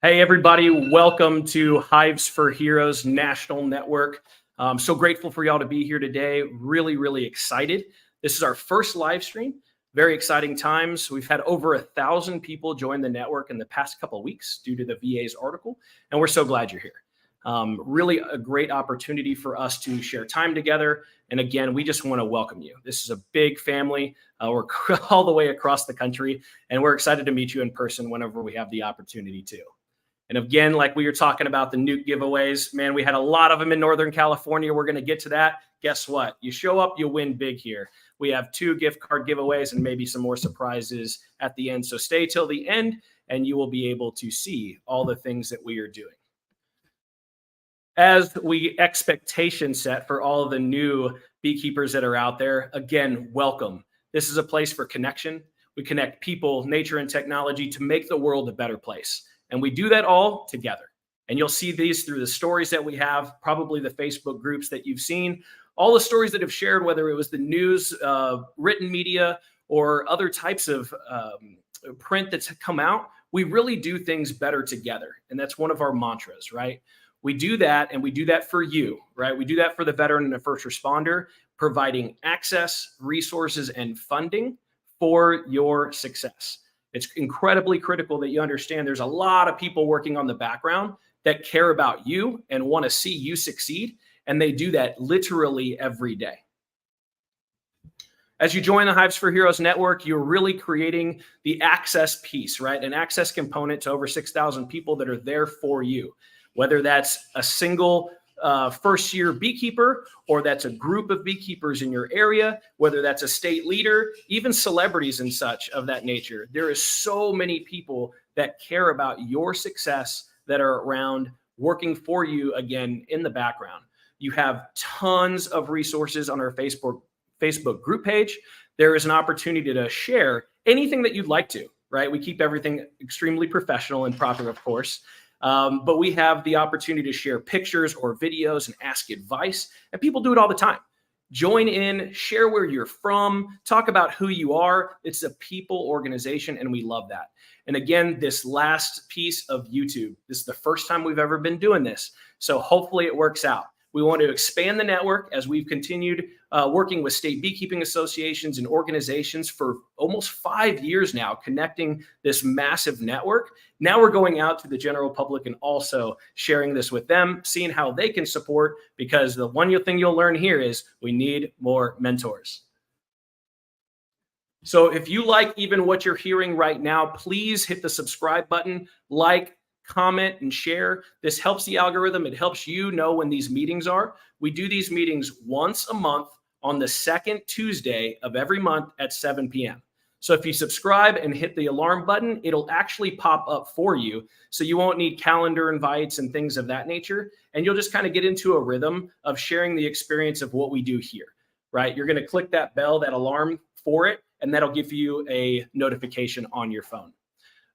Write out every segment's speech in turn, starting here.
Hey, everybody. Welcome to Hives for Heroes National Network. I'm so grateful for y'all to be here today. Really excited. This is our first live stream. Very exciting times. We've had over 1,000 people join the network in the past couple of weeks due to the VA's article, and we're so glad you're here. Really a great opportunity for us to share time together. And again, we just want to welcome you. This is a big family. We're all the way across the country, and we're excited to meet you in person whenever we have the opportunity to. And again, like we were talking about the NUC giveaways, man, we had a lot of them in Northern California. We're going to get to that. Guess what? You show up, you win big here. We have 2 gift card giveaways and maybe some more surprises at the end. So stay till the end and you will be able to see all the things that we are doing. As we expectation set for all of the new beekeepers that are out there, again, welcome. This is a place for connection. We connect people, nature, and technology to make the world a better place. And we do that all together. And you'll see these through the stories that we have, probably the Facebook groups that you've seen, all the stories that have shared, whether it was the news, written media, or other types of print that's come out. We really do things better together. And that's one of our mantras, right? We do that, and we do that for you, right? We do that for the veteran and the first responder, providing access, resources, and funding for your success. It's incredibly critical that you understand there's a lot of people working on the background that care about you and want to see you succeed. And they do that literally every day. As you join the Hives for Heroes network, you're really creating the access piece, right? An access component to over 6,000 people that are there for you, whether that's a single first-year beekeeper, or that's a group of beekeepers in your area, whether that's a state leader, even celebrities and such of that nature. There is so many people that care about your success that are around working for you, again, in the background. You have tons of resources on our Facebook group page. There is an opportunity to share anything that you'd like to, right? We keep everything extremely professional and proper, of course. But we have the opportunity to share pictures or videos and ask advice, and people do it all the time. Join in, share where you're from, talk about who you are. It's a people organization, and we love that. And again, this last piece of YouTube, this is the first time we've ever been doing this. So hopefully it works out. We want to expand the network as we've continued working with state beekeeping associations and organizations for almost 5 years now, connecting this massive network. Now we're going out to the general public and also sharing this with them, seeing how they can support, because the one thing you'll learn here is we need more mentors. So if you like even what you're hearing right now, please hit the subscribe button, like, comment, and share. This helps the algorithm. It helps you know when these meetings are. We do these meetings once a month on the second Tuesday of every month at 7 p.m. So if you subscribe and hit the alarm button, it'll actually pop up for you. So you won't need calendar invites and things of that nature. And you'll just kind of get into a rhythm of sharing the experience of what we do here, right? You're going to click that bell, that alarm for it, and that'll give you a notification on your phone.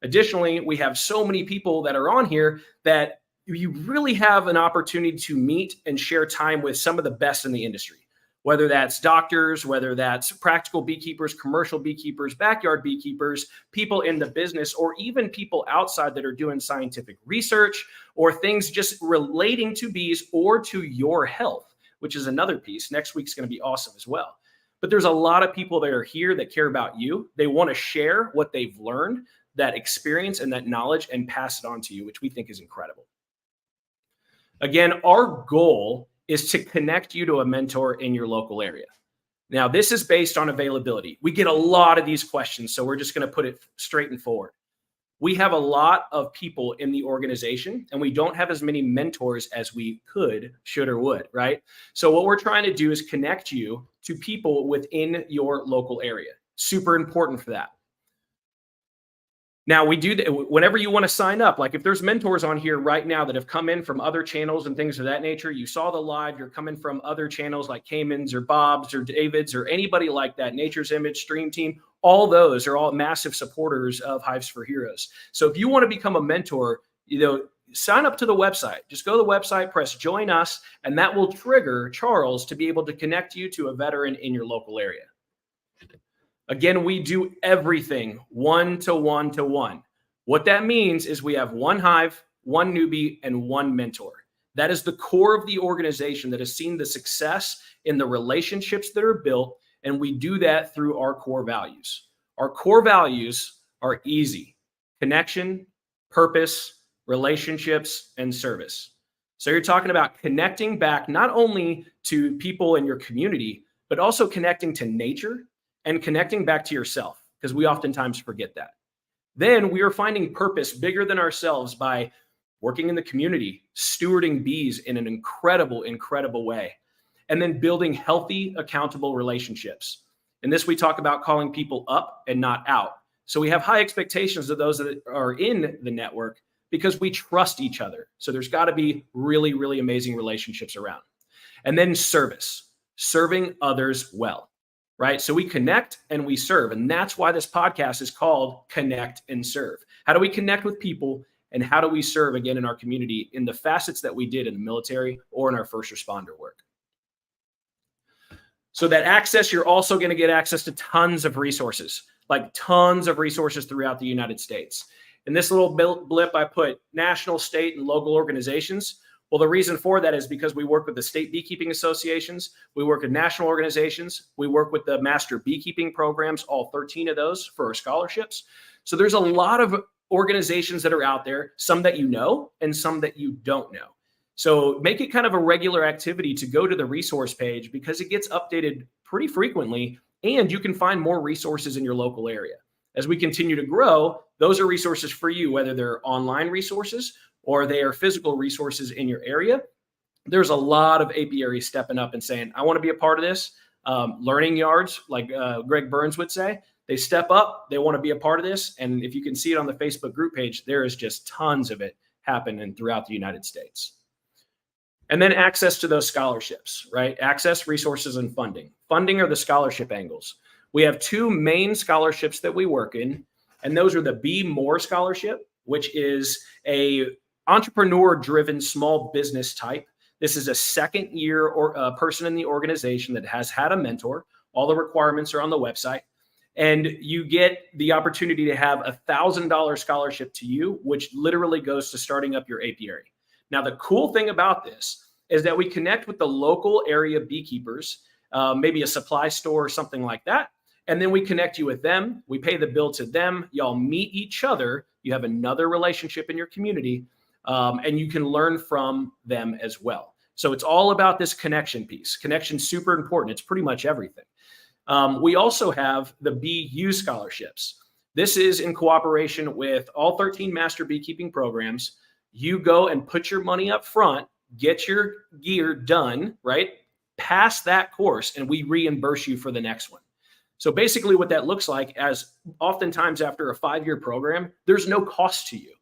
Additionally, we have so many people that are on here that you really have an opportunity to meet and share time with some of the best in the industry, whether that's doctors, whether that's practical beekeepers, commercial beekeepers, backyard beekeepers, people in the business, or even people outside that are doing scientific research or things just relating to bees or to your health, which is another piece. Next week's going to be awesome as well. But there's a lot of people that are here that care about you. They want to share what they've learned, that experience and that knowledge, and pass it on to you, which we think is incredible. Again, our goal is to connect you to a mentor in your local area. Now, this is based on availability. We get a lot of these questions, so we're just going to put it straight and forward. We have a lot of people in the organization, and we don't have as many mentors as we could, should, or would, right? So what we're trying to do is connect you to people within your local area. Super important for that. Now, we do whenever you want to sign up, like if there's mentors on here right now that have come in from other channels and things of that nature, you saw the live, you're coming from other channels like Cayman's or Bob's or David's or anybody like that, Nature's Image, Stream Team, all those are all massive supporters of Hives for Heroes. So if you want to become a mentor, sign up to the website. Just go to the website, press join us, and that will trigger Charles to be able to connect you to a veteran in your local area. Again, we do everything one-to-one. What that means is we have one hive, one newbie, and one mentor. That is the core of the organization that has seen the success in the relationships that are built, and we do that through our core values. Our core values are easy: connection, purpose, relationships, and service. So you're talking about connecting back not only to people in your community, but also connecting to nature and connecting back to yourself, because we oftentimes forget that. Then we are finding purpose bigger than ourselves by working in the community, stewarding bees in an incredible, incredible way, and then building healthy, accountable relationships. In this, we talk about calling people up and not out. So we have high expectations of those that are in the network because we trust each other. So there's got to be really, really amazing relationships around. And then service, serving others well, right? So we connect and we serve. And that's why this podcast is called Connect and Serve. How do we connect with people, and how do we serve again in our community in the facets that we did in the military or in our first responder work? So that access, you're also going to get access to tons of resources, like tons of resources throughout the United States. In this little blip, I put national, state, and local organizations. Well, the reason for that is because we work with the state beekeeping associations, we work with national organizations, we work with the master beekeeping programs, all 13 of those for our scholarships. So there's a lot of organizations that are out there, some that you know and some that you don't know. So make it kind of a regular activity to go to the resource page, because it gets updated pretty frequently, and you can find more resources in your local area. As we continue to grow, those are resources for you, whether they're online resources or they are physical resources in your area. There's a lot of apiaries stepping up and saying, I want to be a part of this. Learning yards, like Greg Burns would say, they step up, they want to be a part of this. And if you can see it on the Facebook group page, there is just tons of it happening throughout the United States. And then access to those scholarships, right? Access, resources, and funding. Funding are the scholarship angles. We have two main scholarships that we work in, and those are the Be More Scholarship, which is a entrepreneur-driven small business type. This is a second year or person in the organization that has had a mentor. All the requirements are on the website. And you get the opportunity to have $1,000 scholarship to you, which literally goes to starting up your apiary. Now, the cool thing about this is that we connect with the local area beekeepers, maybe a supply store or something like that. And then we connect you with them. We pay the bill to them. Y'all meet each other. You have another relationship in your community, and you can learn from them as well. So it's all about this connection piece. Connection's super important. It's pretty much everything. We also have the BU scholarships. This is in cooperation with all 13 master beekeeping programs. You go and put your money up front, get your gear done, right? Pass that course, and we reimburse you for the next one. So basically what that looks like, as oftentimes after a 5-year program, there's no cost to you,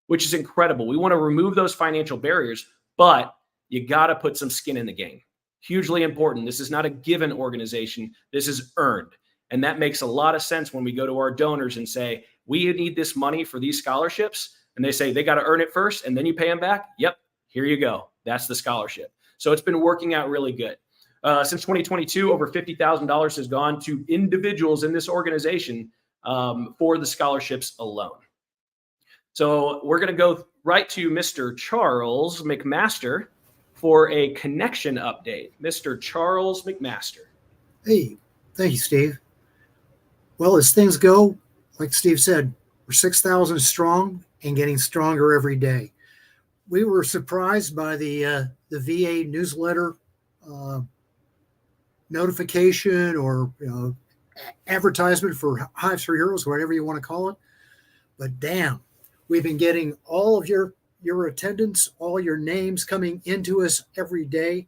which is incredible. We want to remove those financial barriers, but you got to put some skin in the game. Hugely important. This is not a given organization. This is earned. And that makes a lot of sense when we go to our donors and say, we need this money for these scholarships. And they say they got to earn it first and then you pay them back. Yep, here you go. That's the scholarship. So it's been working out really good. Since 2022, over $50,000 has gone to individuals in this organization for the scholarships alone. So we're going to go right to Mr. Charles McMaster for a connection update. Mr. Charles McMaster. Hey, thank you, Steve. Well, as things go, like Steve said, we're 6,000 strong and getting stronger every day. We were surprised by the VA newsletter notification or advertisement for Hives for Heroes, whatever you want to call it. But damn, we've been getting all of your attendance, all your names coming into us every day.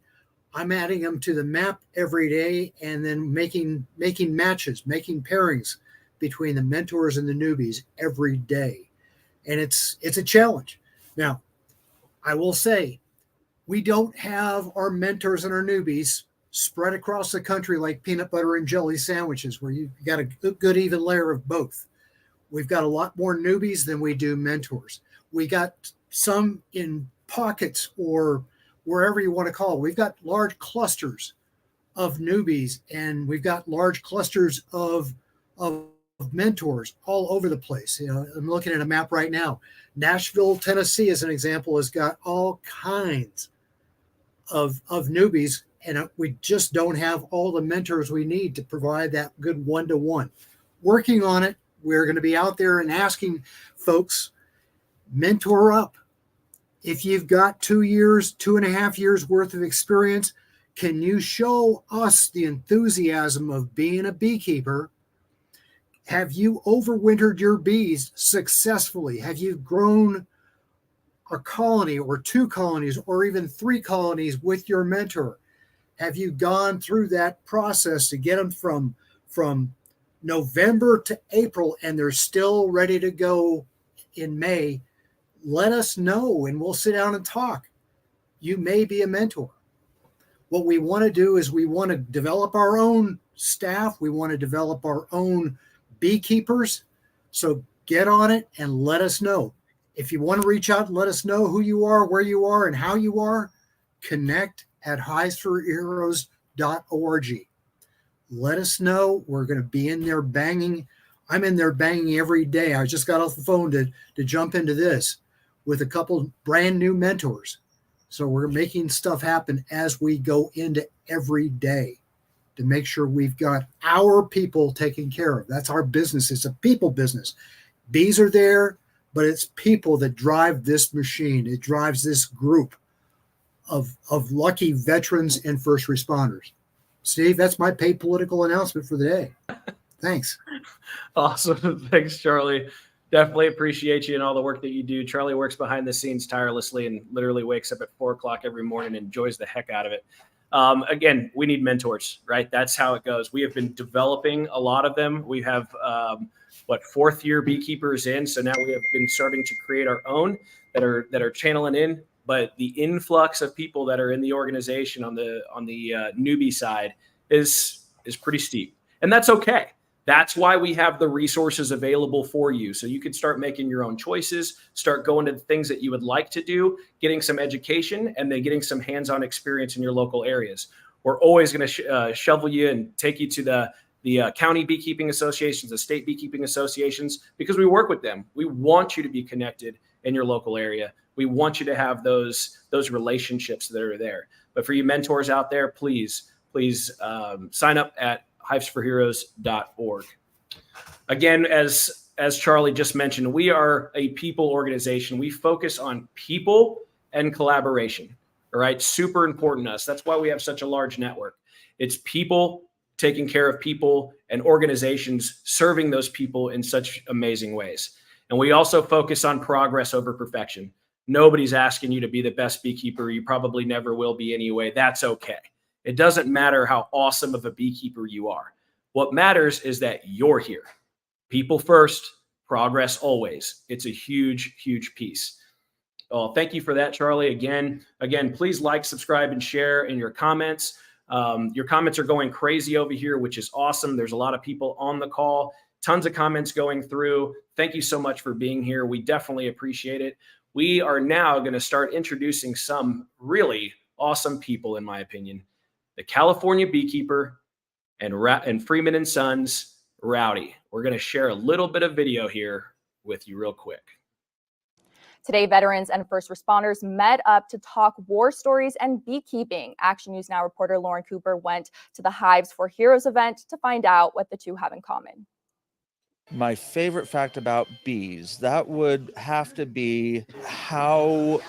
I'm adding them to the map every day and then making matches, making pairings between the mentors and the newbies every day. And it's a challenge. Now, I will say, we don't have our mentors and our newbies spread across the country like peanut butter and jelly sandwiches, where you got a good even layer of both. We've got a lot more newbies than we do mentors. We got some in pockets or wherever you want to call it. We've got large clusters of newbies, and we've got large clusters of mentors all over the place. I'm looking at a map right now. Nashville, Tennessee, as an example, has got all kinds of newbies, and we just don't have all the mentors we need to provide that good one-to-one. Working on it. We're going to be out there and asking folks, mentor up. If you've got 2.5 years worth of experience, can you show us the enthusiasm of being a beekeeper? Have you overwintered your bees successfully? Have you grown a colony or 2 colonies or even 3 colonies with your mentor? Have you gone through that process to get them from November to April and they're still ready to go in May? Let us know and we'll sit down and talk. You may be a mentor. What we want to do is we want to develop our own staff. We want to develop our own beekeepers. So get on it and let us know. If you want to reach out and let us know who you are, where you are, and how you are, connect at hivesforheroes.org. Let us know. We're going to be in there banging. I'm in there banging every day. I just got off the phone to jump into this with a couple brand new mentors. So we're making stuff happen as we go into every day to make sure we've got our people taken care of. That's our business. It's a people business. Bees are there, but it's people that drive this machine. It drives this group of lucky veterans and first responders. Steve, that's my paid political announcement for the day. Thanks. Awesome. Thanks, Charlie. Definitely appreciate you and all the work that you do. Charlie works behind the scenes tirelessly and literally wakes up at 4 o'clock every morning and enjoys the heck out of it. Again, we need mentors, right? That's how it goes. We have been developing a lot of them. We have, 4th year beekeepers in. So now we have been starting to create our own that are channeling in. But the influx of people that are in the organization on the newbie side is pretty steep. And that's okay. That's why we have the resources available for you. So you can start making your own choices, start going to the things that you would like to do, getting some education, and then getting some hands-on experience in your local areas. We're always going to shovel you and take you to the county beekeeping associations, the state beekeeping associations, because we work with them. We want you to be connected in your local area. We want you to have those relationships that are there. But for you mentors out there, please sign up at hivesforheroes.org. Again, as Charlie just mentioned, we are a people organization. We focus on people and collaboration. All right. Super important to us. That's why we have such a large network. It's people taking care of people and organizations serving those people in such amazing ways. And we also focus on progress over perfection. Nobody's asking you to be the best beekeeper. You probably never will be anyway. That's okay. It doesn't matter how awesome of a beekeeper you are. What matters is that you're here. People first, progress always. It's a huge, huge piece. Well, thank you for that, Charlie. Again, please like, subscribe, and share in your comments. Your comments are going crazy over here, which is awesome. There's a lot of people on the call, tons of comments going through. Thank you so much for being here. We definitely appreciate it. We are now going to start introducing some really awesome people, in my opinion. The California Beekeeper and Freeman and Sons, Rowdy. We're going to share a little bit of video here with you real quick. Today, veterans and first responders met up to talk war stories and beekeeping. Action News Now reporter Lauren Cooper went to the Hives for Heroes event to find out what the two have in common. My favorite fact about bees, that would have to be how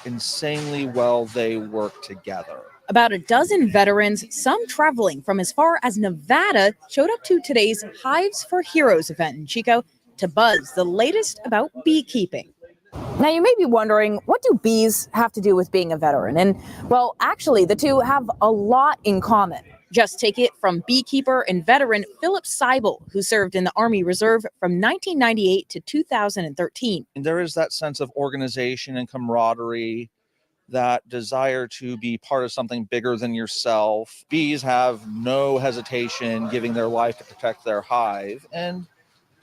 insanely well they work together. About a dozen veterans, some traveling from as far as Nevada, showed up to today's Hives for Heroes event in Chico to buzz the latest about beekeeping. Now, you may be wondering, what do bees have to do with being a veteran? And, well, actually, the two have a lot in common. Just take it from beekeeper and veteran Philip Seibel, who served in the Army Reserve from 1998 to 2013. There is that sense of organization and camaraderie, that desire to be part of something bigger than yourself. Bees have no hesitation giving their life to protect their hive, and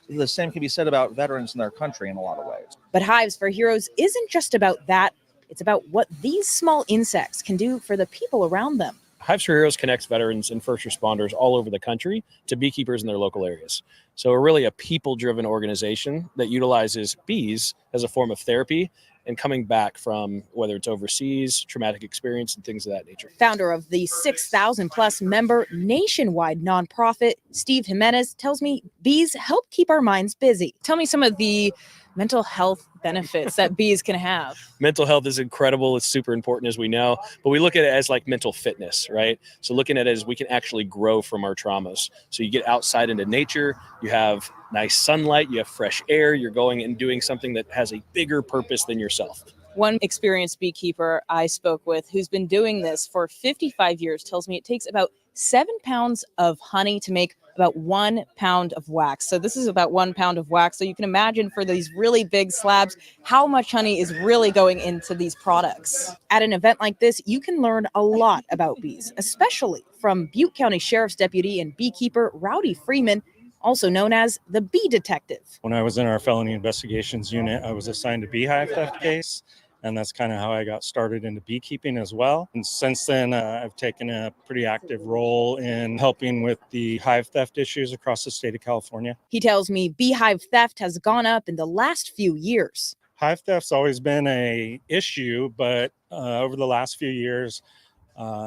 the same can be said about veterans in their country in a lot of ways. But Hives for Heroes isn't just about that. It's about what these small insects can do for the people around them. Hives for Heroes connects veterans and first responders all over the country to beekeepers in their local areas. So we're really a people-driven organization that utilizes bees as a form of therapy and coming back from whether it's overseas, traumatic experience, and things of that nature. Founder of the 6,000 plus member nationwide nonprofit, Steve Jimenez, tells me bees help keep our minds busy. Tell me some of the mental health benefits that bees can have. Mental health is incredible. It's super important, as we know, but we look at it as like mental fitness, right? So looking at it as we can actually grow from our traumas. So you get outside into nature, you have nice sunlight, you have fresh air, you're going and doing something that has a bigger purpose than yourself. One experienced beekeeper I spoke with who's been doing this for 55 years tells me it takes about 7 pounds of honey to make about 1 pound of wax. So this is about 1 pound of wax. So you can imagine for these really big slabs, how much honey is really going into these products. At an event like this, you can learn a lot about bees, especially from Butte County Sheriff's Deputy and beekeeper Rowdy Freeman, also known as the Bee Detective. When I was in our felony investigations unit, I was assigned a beehive theft case, and that's kind of how I got started into beekeeping as well. And since then, I've taken a pretty active role in helping with the hive theft issues across the state of California. He tells me beehive theft has gone up in the last few years. Hive theft's always been an issue, but over the last few years,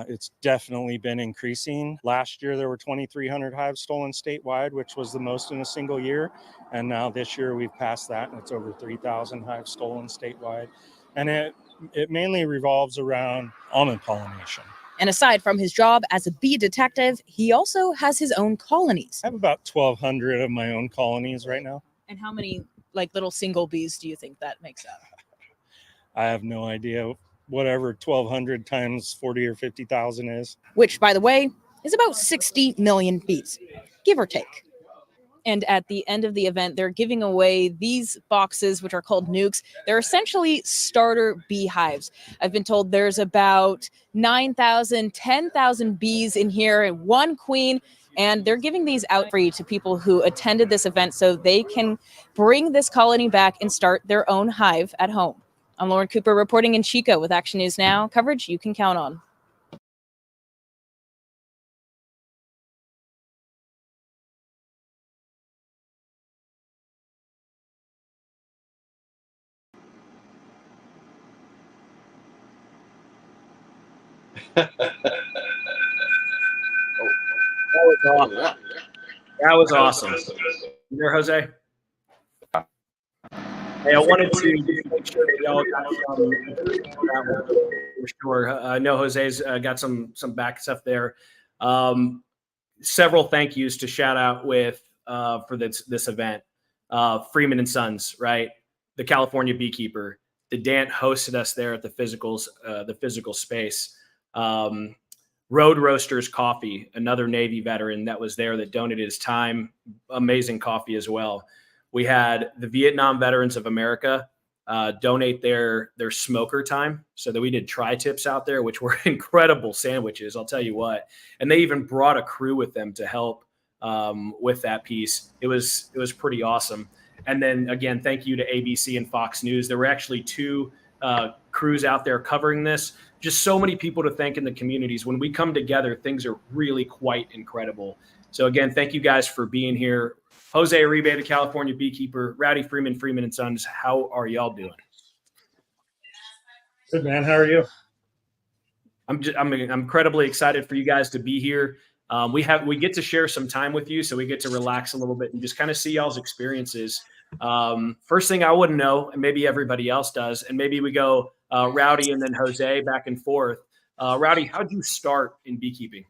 it's definitely been increasing. Last year, there were 2,300 hives stolen statewide, which was the most in a single year. And now this year, we've passed that, and it's over 3,000 hives stolen statewide. And it mainly revolves around almond pollination. And aside from his job as a bee detective, he also has his own colonies. I have about 1,200 of my own colonies right now. And how many like little single bees do you think that makes up? I have no idea. Whatever 1,200 times 40 or 50,000 is. Which, by the way, is about 60 million bees, give or take. And at the end of the event, they're giving away these boxes, which are called NUCs. They're essentially starter beehives. I've been told there's about 9,000, 10,000 bees in here and one queen. And they're giving these out free to people who attended this event so they can bring this colony back and start their own hive at home. I'm Lauren Cooper reporting in Chico with Action News Now, coverage you can count on. That was awesome. You there, Jose? Hey, I wanted to make sure that y'all got some for sure. I know Jose's got some back stuff there. Several thank yous to shout out with for this event. Freeman and Sons, right? The California Beekeeper. The Dant hosted us there at the physical space. Road Roasters Coffee, another Navy veteran that was there that donated his time. Amazing coffee as well. We had the Vietnam Veterans of America donate their smoker time so that we did tri-tips out there, which were incredible sandwiches, I'll tell you what. And they even brought a crew with them to help with that piece. It was pretty awesome. And then again, thank you to ABC and Fox News. There were actually two crews out there covering this. Just so many people to thank in the communities. When we come together, things are really quite incredible. So again, thank you guys for being here. Jose Uribe, the California Beekeeper, Rowdy Freeman, Freeman and Sons. How are y'all doing? Good, man. How are you? I'm incredibly excited for you guys to be here. We get to share some time with you, so we get to relax a little bit and just kind of see y'all's experiences. First thing I wouldn't know, and maybe everybody else does, and maybe we go Rowdy and then Jose back and forth. Rowdy, how'd you start in beekeeping?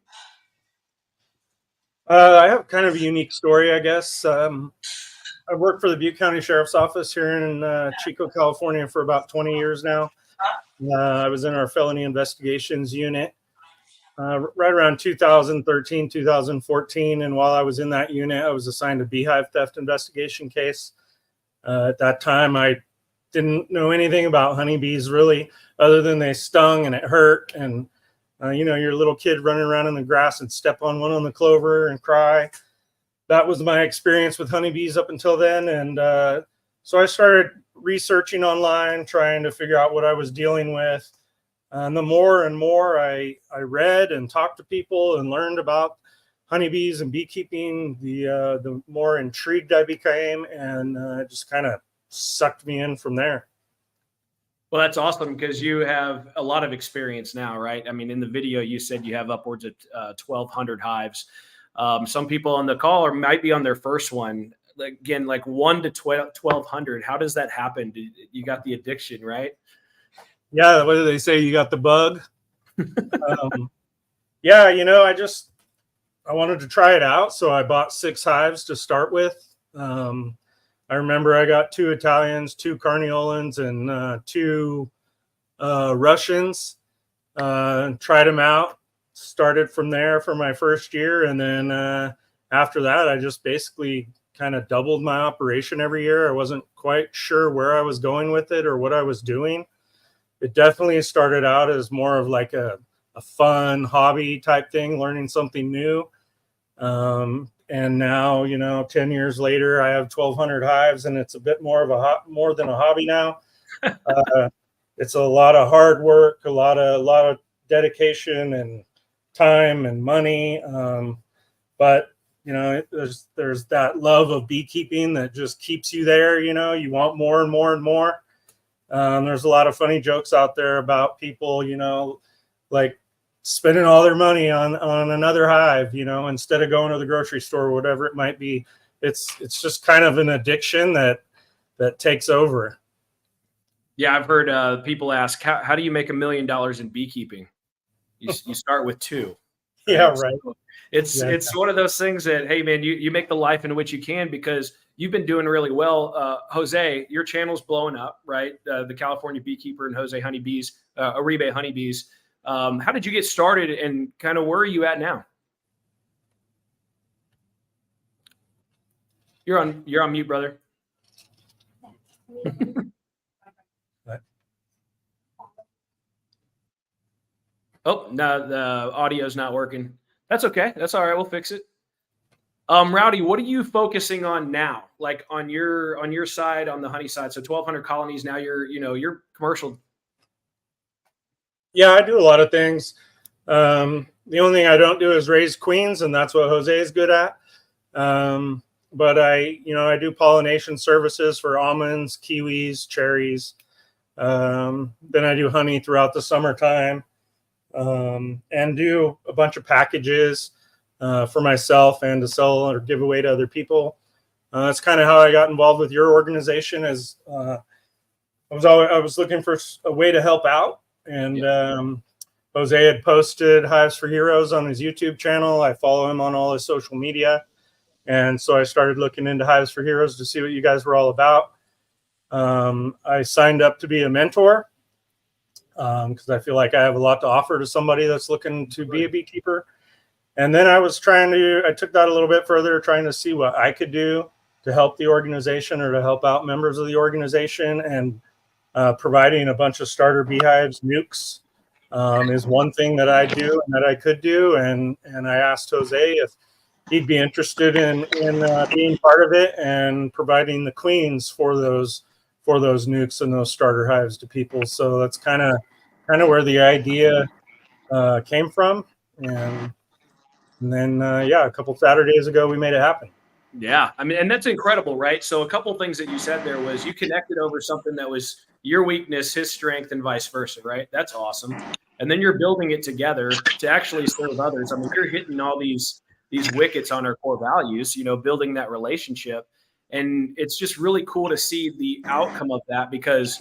I have kind of a unique story, I guess. I've worked for the Butte County Sheriff's Office here in Chico, California for about 20 years now. I was in our felony investigations unit right around 2013, 2014. And while I was in that unit, I was assigned a beehive theft investigation case. At that time, I didn't know anything about honeybees really, other than they stung and it hurt. And, you're a little kid running around in the grass and step on one on the clover and cry. That was my experience with honeybees up until then. And so I started researching online, trying to figure out what I was dealing with. And the more and more I read and talked to people and learned about honeybees and beekeeping, the more intrigued I became, and it just kind of sucked me in from there. Well, that's awesome because you have a lot of experience now, right? I mean, in the video, you said you have upwards of 1,200 hives. Some people on the call might be on their first one. Again, like 1 to 1,200. How does that happen? You got the addiction, right? Yeah, what do they say? You got the bug. Yeah, you know, I wanted to try it out, so I bought 6 hives to start with. I remember I got 2 Italians, 2 Carniolans, and 2 Russians. Tried them out, started from there for my first year, and then after that, I just basically kind of doubled my operation every year. I wasn't quite sure where I was going with it or what I was doing. It definitely started out as more of like a fun hobby type thing, learning something new. And now, you know, 10 years later, I have 1,200 hives, and it's a bit more of more than a hobby now. It's a lot of hard work, a lot of dedication and time and money. But you know, there's that love of beekeeping that just keeps you there. You know, you want more and more and more. There's a lot of funny jokes out there about people, you know, like spending all their money on another hive, you know, instead of going to the grocery store or whatever it might be. It's just kind of an addiction that takes over. Yeah, I've heard people ask, how do you make $1 million in beekeeping? You start with 2. Right? Yeah, right. So it's one of those things that, hey, man, you make the life in which you can, because you've been doing really well. Jose, your channel's blowing up, right? The California Beekeeper and Jose Honeybees, Uribe Honeybees. How did you get started, and kind of where are you at now? You're on mute, brother. Oh, no, the audio's not working. That's okay. That's all right. We'll fix it. Rowdy, what are you focusing on now? Like on your side, on the honey side. So 1,200 colonies now. You're commercial. Yeah, I do a lot of things. The only thing I don't do is raise queens, and that's what Jose is good at. But I do pollination services for almonds, kiwis, cherries. Then I do honey throughout the summertime, and do a bunch of packages for myself and to sell or give away to other people. That's kind of how I got involved with your organization. As I was looking for a way to help out, and Jose had posted Hives for Heroes on his YouTube channel. I follow him on all his social media, and so I started looking into Hives for Heroes to see what you guys were all about. I signed up to be a mentor because I feel like I have a lot to offer to somebody that's looking to be a beekeeper. And then I took that a little bit further, trying to see what I could do to help the organization or to help out members of the organization. And providing a bunch of starter beehives, NUCs, is one thing that I do and that I could do. And I asked Jose if he'd be interested in being part of it and providing the queens for those NUCs and those starter hives to people. So that's kind of where the idea came from. And then, a couple Saturdays ago, we made it happen. Yeah. I mean, and that's incredible, right? So a couple of things that you said there was you connected over something that was your weakness, his strength, and vice versa, right? That's awesome. And then you're building it together to actually serve others. I mean, you're hitting all these wickets on our core values, building that relationship. And it's just really cool to see the outcome of that, because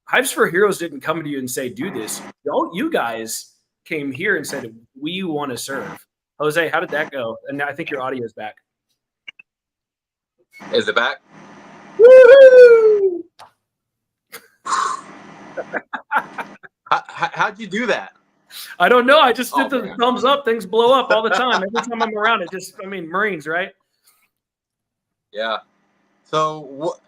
Hives for Heroes didn't come to you and say, do this. You guys came here and said, we want to serve. Jose, how did that go? And I think your audio is back. Is it back? Woo-hoo! How'd you do that? I don't know. I just did the thumbs up. Things blow up all the time. Every time I'm around it, Marines, right? Yeah. So what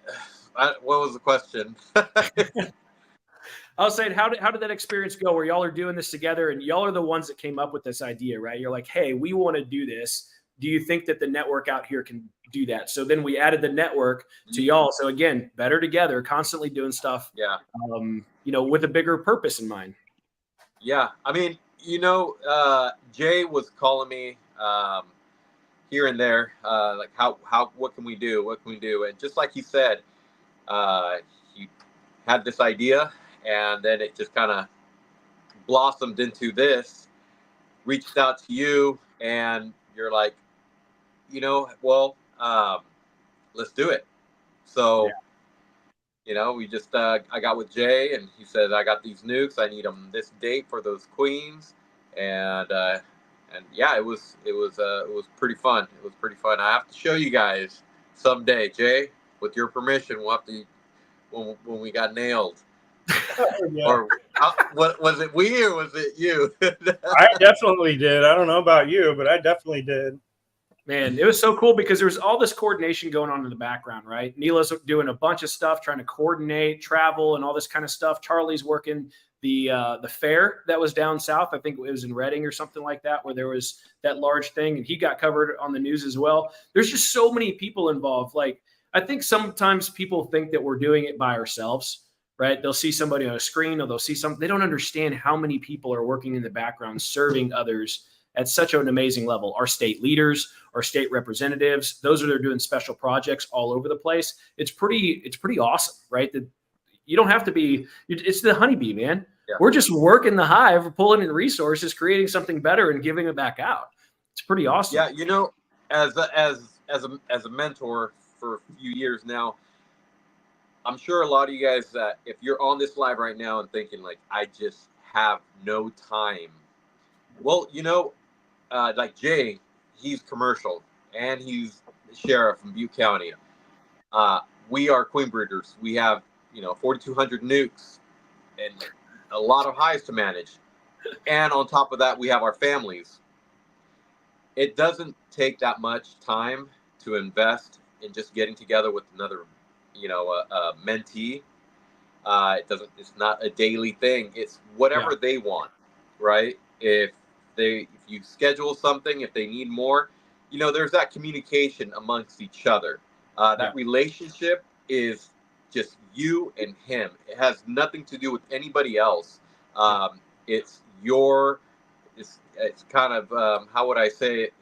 was the question? I was saying, how did that experience go where y'all are doing this together, and y'all are the ones that came up with this idea, right? You're like, hey, we want to do this. Do you think that the network out here can do that? So then we added the network to y'all. So again, better together, constantly doing stuff, with a bigger purpose in mind. Yeah, I mean, Jay was calling me here and there, like what can we do? What can we do? And just like he said, he had this idea, and then it just kind of blossomed into this. Reached out to you, and you're like, well, let's do it. So. Yeah. We just I got with Jay, and he said I got these nukes. I need them this date for those queens, and yeah, it was pretty fun. It was pretty fun. I have to show you guys someday, Jay. With your permission, we'll have to when we got nailed. Yeah. Or what was it? We or was it you? I definitely did. I don't know about you, but I definitely did. Man, it was so cool because there was all this coordination going on in the background, right? Neela's doing a bunch of stuff, trying to coordinate travel and all this kind of stuff. Charlie's working the fair that was down south. I think it was in Reading or something like that, where there was that large thing, and he got covered on the news as well. There's just so many people involved. Like, I think sometimes people think that we're doing it by ourselves, right? They'll see somebody on a screen, or they'll see something. They don't understand how many people are working in the background serving others at such an amazing level. Our state leaders, our state representatives, those are doing special projects all over the place. It's pretty awesome, right? That you don't have to be. It's the honeybee, man. Yeah. We're just working the hive, pulling in resources, creating something better, and giving it back out. It's pretty awesome. Yeah, as a mentor for a few years now, I'm sure a lot of you guys that if you're on this live right now and thinking like, I just have no time. Well, like Jay, he's commercial and he's sheriff in Butte County. We are queen breeders. We have 4,200 nukes and a lot of hives to manage. And on top of that, we have our families. It doesn't take that much time to invest in just getting together with another, a mentee. It's not a daily thing. It's whatever they want, right? If you schedule something, if they need more, there's that communication amongst each other. That relationship is just you and him. It has nothing to do with anybody else. It's kind of how would I say it?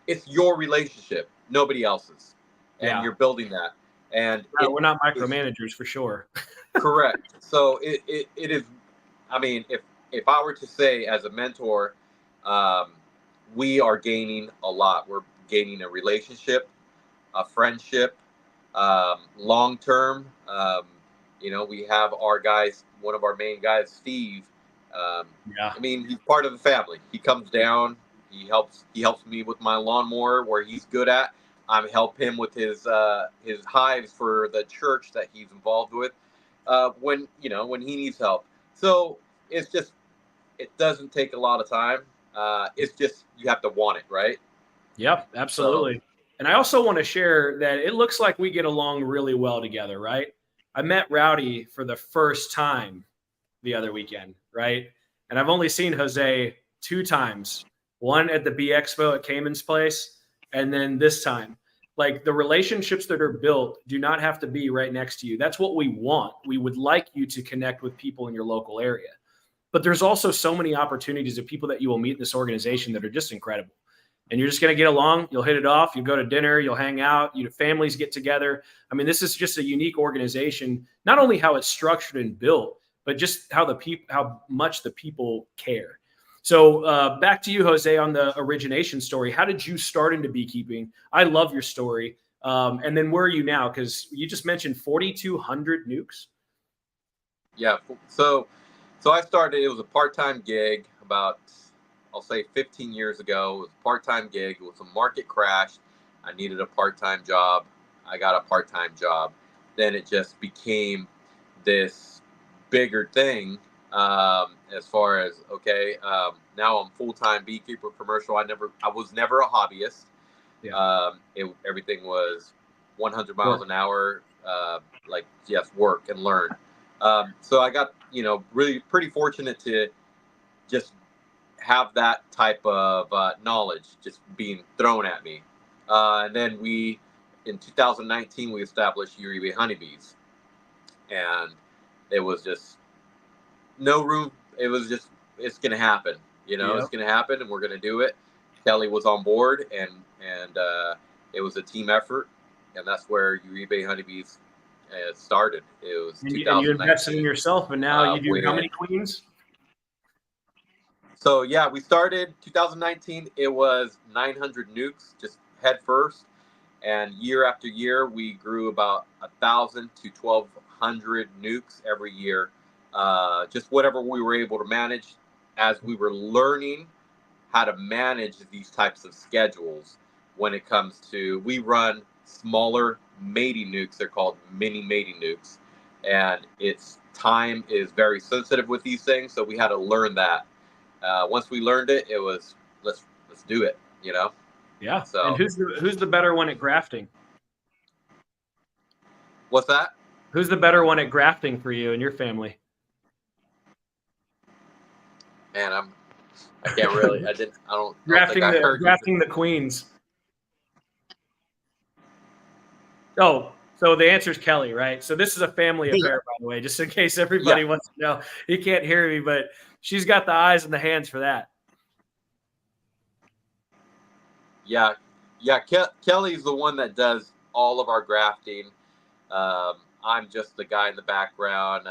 It's your relationship, nobody else's, and you're building that. And we're not micromanagers for sure. Correct. So it is. I mean, if I were to say as a mentor, we are gaining a lot. We're gaining a relationship, a friendship, long term. We have our guys. One of our main guys, Steve. I mean, he's part of the family. He comes down. He helps me with my lawnmower where he's good at. I help him with his hives for the church that he's involved with. When he needs help. So it doesn't take a lot of time. It's just you have to want it, right? Yep, absolutely. And I also want to share that it looks like we get along really well together, right? I met Rowdy for the first time the other weekend, right? And I've only seen Jose 2 times. One at the Bee Expo at Cayman's place, and then this time. Like, the relationships that are built do not have to be right next to you. That's what we want. We would like you to connect with people in your local area. But there's also so many opportunities of people that you will meet in this organization that are just incredible. And you're just going to get along. You'll hit it off. You'll go to dinner. You'll hang out. Families get together. I mean, this is just a unique organization, not only how it's structured and built, but just how much the people care. So back to you, Jose, on the origination story. How did you start into beekeeping? I love your story. And then where are you now? Because you just mentioned 4,200 nukes. Yeah. So I started, it was a part-time gig about, I'll say 15 years ago. It was a part-time gig. It was a market crash. I needed a part-time job. I got a part-time job. Then it just became this bigger thing. As far as now I'm full-time beekeeper commercial. I was never a hobbyist. Everything was 100 miles an hour, work and learn. So I got really pretty fortunate to just have that type of knowledge just being thrown at me. And then in 2019 we established Uribe honeybees, and it was just no room. It was just, it's going to happen. You know, it's going to happen, and we're going to do it. Kelly was on board, and it was a team effort, and that's where Uribe Honeybees started. It was and you invested in yourself, and now you do how many queens? So yeah, we started 2019. It was 900 nukes, just head first, and year after year, we grew about 1,000 to 1,200 nukes every year. Just whatever we were able to manage, as we were learning how to manage these types of schedules. When it comes to, we run smaller mating nukes. They're called mini mating nukes, and its time is very sensitive with these things. So we had to learn that. Once we learned it, it was let's do it. You know. Yeah. So and who's the better one at grafting? What's that? Who's the better one at grafting for you and your family? Man, I can't really. I don't. Grafting I heard grafting the queens. Oh, so the answer is Kelly, right? So this is a family affair, by the way, just in case everybody wants to know. He can't hear me, but she's got the eyes and the hands for that. Yeah. Kelly's the one that does all of our grafting. I'm just the guy in the background,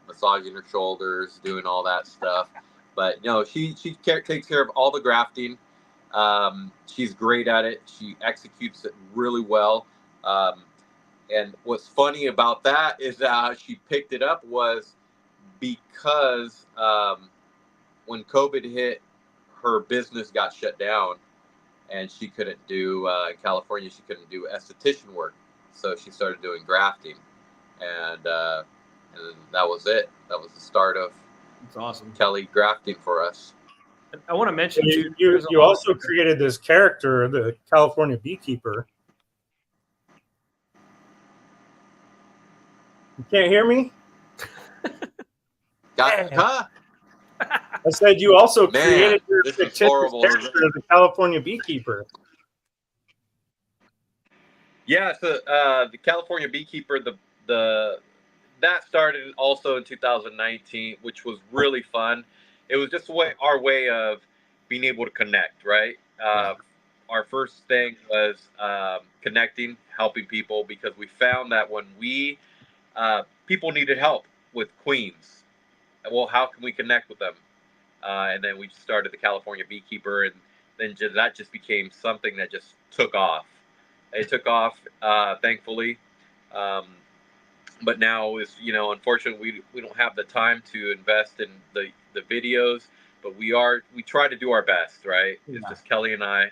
massaging her shoulders, doing all that stuff. But she takes care of all the grafting. She's great at it. She executes it really well. And what's funny about that is that she picked it up was because when COVID hit, her business got shut down, and she couldn't do in California. She couldn't do esthetician work, so she started doing grafting, and that was it. That was the start of That's awesome. Kelly grafting for us. I want to mention too. You also created this character, the California Beekeeper. You can't hear me? Huh? I said you also created your fictitious character of the California Beekeeper. Yeah, so the California Beekeeper, that started also in 2019, which was really fun. It was just our way of being able to connect, right? Our first thing was connecting, helping people, because we found that when people needed help with queens. Well, how can we connect with them? And then we started the California Beekeeper, and then that just became something that just took off. It took off, thankfully. But now unfortunately, we don't have the time to invest in the videos, but we try to do our best, right? Yeah. It's just Kelly and I.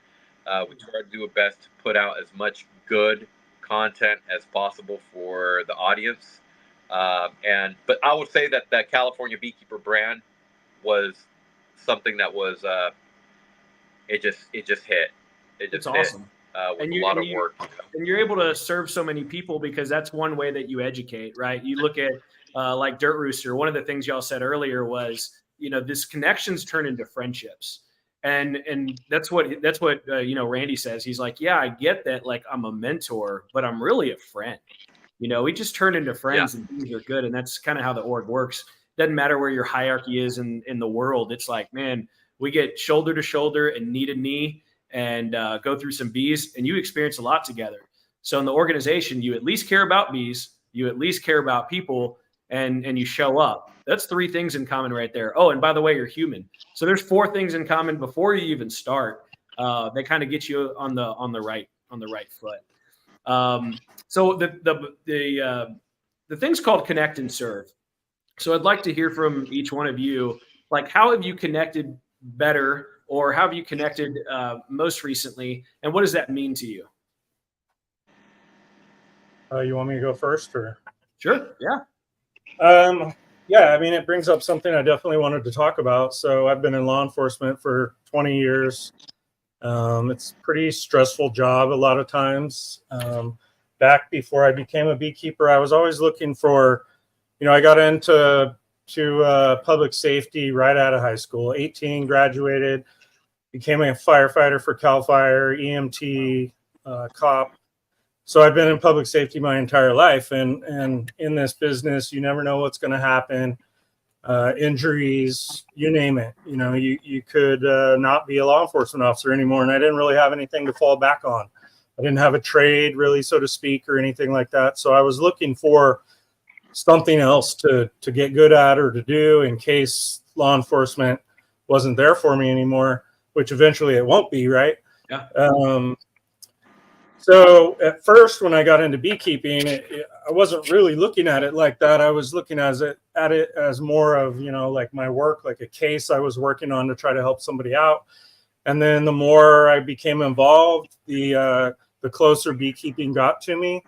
We try to do our best to put out as much good content as possible for the audience. But I would say that that California Beekeeper brand was something that was it just hit. It's awesome. With a lot of work. And you're able to serve so many people because that's one way that you educate, right? You look at like Dirt Rooster. One of the things y'all said earlier was, this connections turn into friendships. And that's what Randy says. He's like, yeah, I get that. Like, I'm a mentor, but I'm really a friend. We just turn into friends, and things are good. And that's kind of how the org works. Doesn't matter where your hierarchy is in the world. It's like, man, we get shoulder to shoulder and knee to knee and go through some bees, and you experience a lot together. So in the organization, you at least care about bees, you at least care about people, and you show up. That's 3 things in common right there. Oh, and by the way, you're human. So there's 4 things in common before you even start. They kind of get you on the right foot. So the thing's called Connect and Serve. So I'd like to hear from each one of you, like, how have you connected better, or how have you connected most recently, and what does that mean to you? You want me to go first, or? Sure. Yeah. Yeah, I mean, it brings up something I definitely wanted to talk about. So I've been in law enforcement for 20 years. It's a pretty stressful job a lot of times. Back before I became a beekeeper, I was always looking for, I got into public safety right out of high school. 18, graduated, became a firefighter for Cal Fire, EMT, cop. So I've been in public safety my entire life, and in this business, you never know what's going to happen. injuries, you name it. You know, you could not be a law enforcement officer anymore. And I didn't really have anything to fall back on. I didn't have a trade really, so to speak, or anything like that. So I was looking for something else to get good at or to do in case law enforcement wasn't there for me anymore, which eventually it won't be, right? Yeah. So at first, when I got into beekeeping, I wasn't really looking at it like that. I was looking at it as more of, you know, like my work, like a case I was working on to try to help somebody out. And then the more I became involved, the closer beekeeping got to me.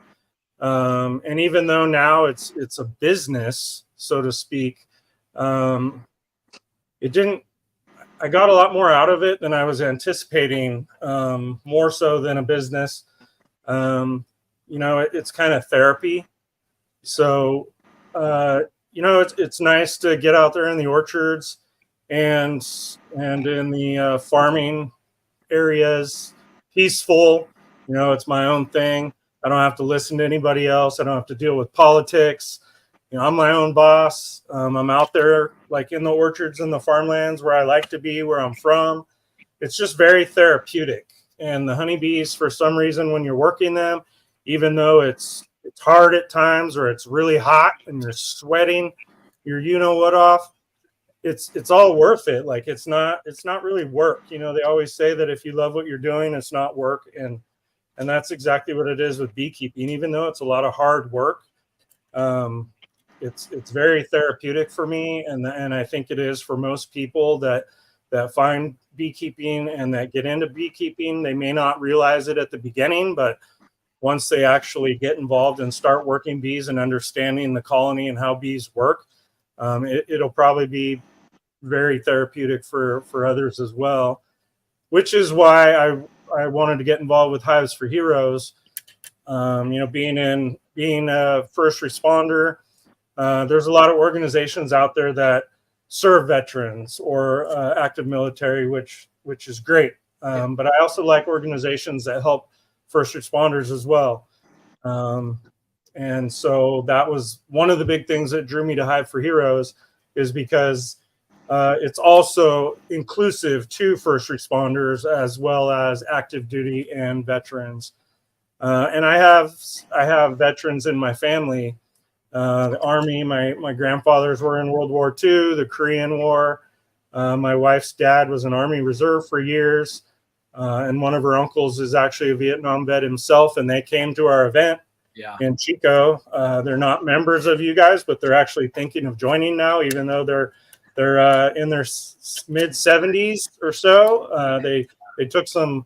And even though now it's a business, so to speak, it didn't. I got a lot more out of it than I was anticipating, more so than a business. You know, it's kind of therapy. So, you know, it's nice to get out there in the orchards and in the farming areas, peaceful. You know, it's my own thing. I don't have to listen to anybody else. I don't have to deal with politics. You know, I'm my own boss. I'm out there like in the orchards and the farmlands where I like to be, where I'm from. It's just very therapeutic. And the honeybees, for some reason, when you're working them, even though it's hard at times or it's really hot and you're sweating, you know what off, it's all worth it. Like it's not really work. You know, they always say that if you love what you're doing, it's not work. And that's exactly what it is with beekeeping. Even though it's a lot of hard work, it's very therapeutic for me, and I think it is for most people that find beekeeping and that get into beekeeping. They may not realize it at the beginning, but once they actually get involved and start working bees and understanding the colony and how bees work, it'll probably be very therapeutic for others as well, which is why I wanted to get involved with Hives for Heroes. You know, being a first responder, there's a lot of organizations out there that serve veterans or active military, which is great. But I also like organizations that help first responders as well. And so that was one of the big things that drew me to Hive for Heroes, is because it's also inclusive to first responders as well as active duty and veterans. And I have veterans in my family. The Army, my grandfathers were in World War II, the Korean War. My wife's dad was an Army Reserve for years. And one of her uncles is actually a Vietnam vet himself, and they came to our event in Chico. They're not members of you guys, but they're actually thinking of joining now, even though they're in their mid 70s or so. They took some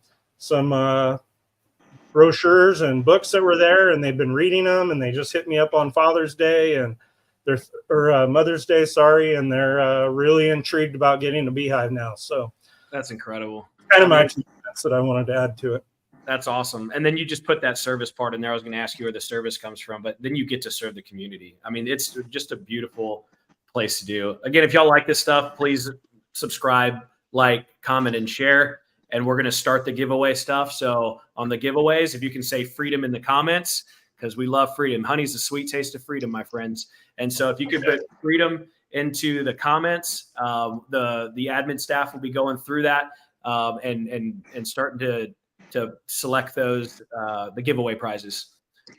brochures and books that were there, and they've been reading them, and they just hit me up on Father's Day and Mother's Day, sorry, and they're really intrigued about getting a beehive now. So that's incredible. Kind of my 2 cents that I wanted to add to it. That's awesome. And then you just put that service part in there. I was going to ask you where the service comes from, but then you get to serve the community. I mean, it's just a beautiful place to do. Again, if y'all like this stuff, please subscribe, like, comment, and share. And we're going to start the giveaway stuff. So on the giveaways, if you can say freedom in the comments, because we love freedom. Honey's the sweet taste of freedom, my friends. And so if you could put freedom into the comments, the admin staff will be going through that and starting to select those, the giveaway prizes.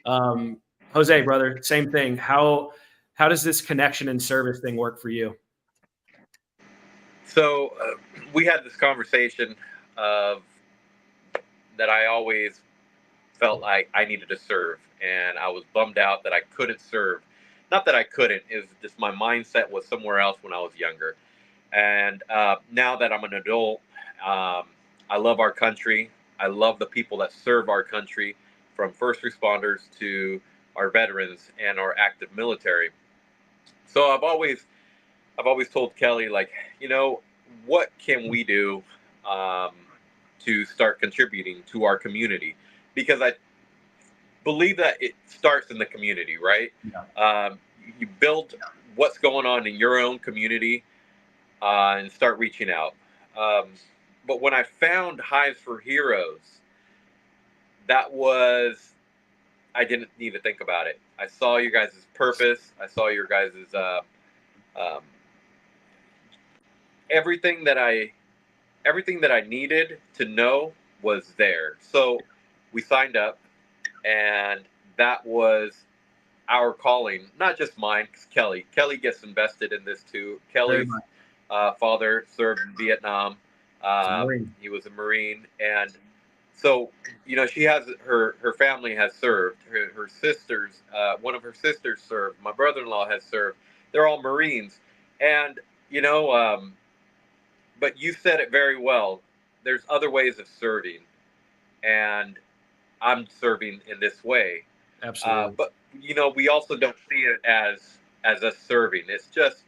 Jose, brother, same thing. How does this connection and service thing work for you? So we had this conversation that I always felt like I needed to serve, and I was bummed out that I couldn't serve. Not that I couldn't, it was just my mindset was somewhere else when I was younger. And now that I'm an adult, I love our country. I love the people that serve our country, from first responders to our veterans and our active military. So I've always told Kelly, like, you know, what can we do to start contributing to our community? Because I believe that it starts in the community, right? Yeah. You build what's going on in your own community and start reaching out. But when I found Hives for Heroes, I didn't need to think about it. I saw you guys' purpose. I saw your guys' everything that I needed to know was there. So we signed up, and that was our calling, not just mine, because Kelly gets invested in this too. Very Kelly's much. father served in Vietnam. It's a Marine. He was a Marine, and so she has her family has served. Her sisters, one of her sisters served. My brother-in-law has served. They're all Marines, and but you said it very well. There's other ways of serving, and I'm serving in this way. Absolutely. But we also don't see it as us serving. It's just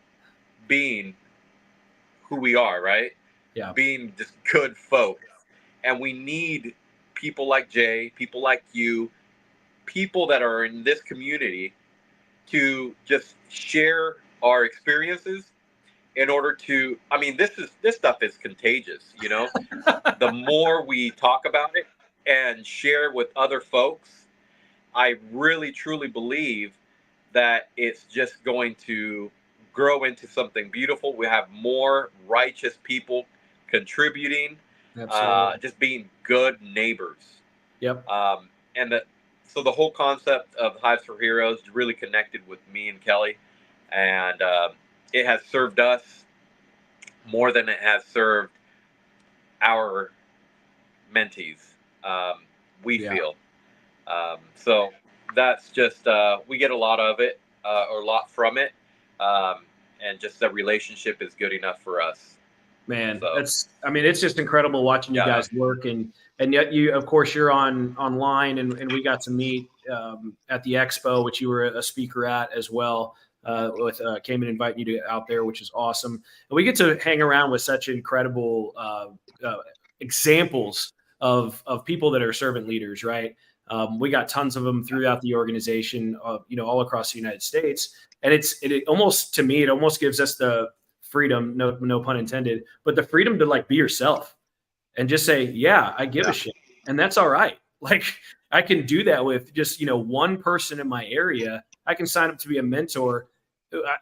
being who we are, right? Yeah. Being just good folk, and we need people like Jay, people like you, people that are in this community to just share our experiences in order to. I mean, this stuff is contagious. The more we talk about it and share with other folks, I really truly believe that it's just going to grow into something beautiful. We have more righteous people contributing, Absolutely. just being good neighbors. Yep. So the whole concept of Hives for Heroes really connected with me and Kelly, and it has served us more than it has served our mentees. We feel. So that's just we get a lot of it, or a lot from it, and just the relationship is good enough for us. Man, So, it's just incredible watching you guys work, and yet you, of course, you're online, and we got to meet at the expo, which you were a speaker at as well. Came and invited you out there, which is awesome. And we get to hang around with such incredible examples of people that are servant leaders, right? We got tons of them throughout the organization, all across the United States. And it almost gives us the freedom, no pun intended, but the freedom to be yourself and just say, yeah, I give a shit. And that's all right. Like, I can do that with just, one person in my area. I can sign up to be a mentor.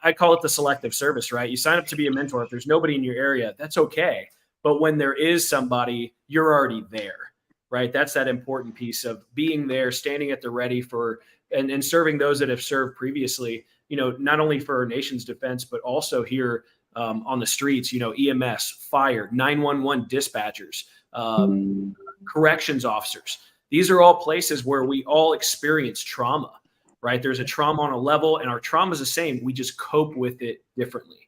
I call it the selective service, right? You sign up to be a mentor. If there's nobody in your area, that's okay. But when there is somebody, you're already there, right? That's that important piece of being there, standing at the ready for, and serving those that have served previously, not only for our nation's defense, but also here on the streets, EMS, fire, 911 dispatchers, corrections officers. These are all places where we all experience trauma, right? There's a trauma on a level, and our trauma is the same. We just cope with it differently.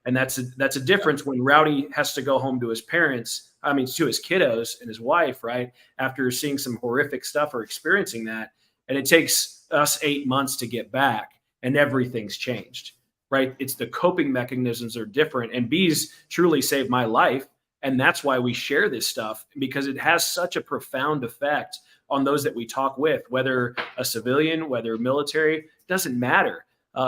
And that's a difference when Rowdy has to go home to his parents, to his kiddos and his wife, right? After seeing some horrific stuff or experiencing that. And it takes us 8 months to get back, and everything's changed, right? It's the coping mechanisms are different, and bees truly saved my life. And that's why we share this stuff, because it has such a profound effect on those that we talk with, whether a civilian, whether military, doesn't matter.